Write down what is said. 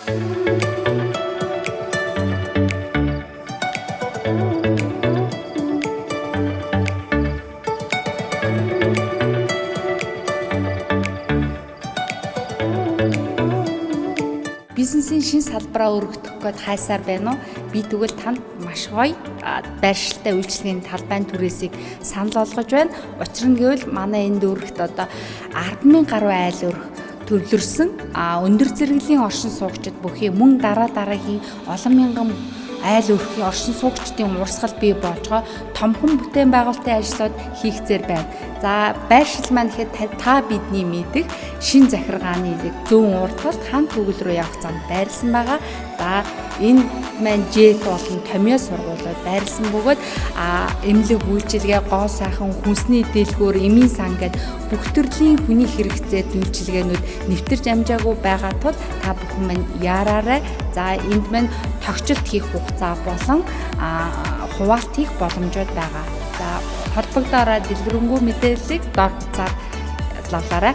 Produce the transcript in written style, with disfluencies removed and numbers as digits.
Бизнесийн шин салбараа өргөдөх гээд хайсаар байна уу? Би тэгвэл танд маш гоё байршилтай үйлчлэгийн талбайн түрээсийг санал болгож байна. Учир нь гэвэл манай энэ дүүрэгт одоо 10,000 гаруй айл өрх төвлөрсөн өндөр зэрэглэлийн оршин суугчид бүхий мөн дараагийн олон мянган айл өрхийн оршин суугчдын урсгал бий болгоо томхон бүтээн байгуулалтын ажлууд хийгцээр байна. За байршил маань гэхэд та бидний мэдэх шин захиргааны зүүн урталт хан төгөл рүү явах замд байрласан байгаа. За энэ маань ЖЭТ болон томьёо сургуулиуд байрласан бөгөөд эмнэлэг үйлчилгээ, гоо сайхан, хүнсний дэлгүүр, эмийн сан гэдэг бүх төрлийн хүний хэрэгцээт үйлчилгээнүүд нэвтэрч амжаагүй байгаа тул та бүхэн маань яараарай. За энд маань тогтчлт хийх хугацаа болон хуваалт хийх боломжууд байгаа. За холбогдоорой, дэлгэрэнгүй мэдээллийг доор хуудасаар лавлаарай.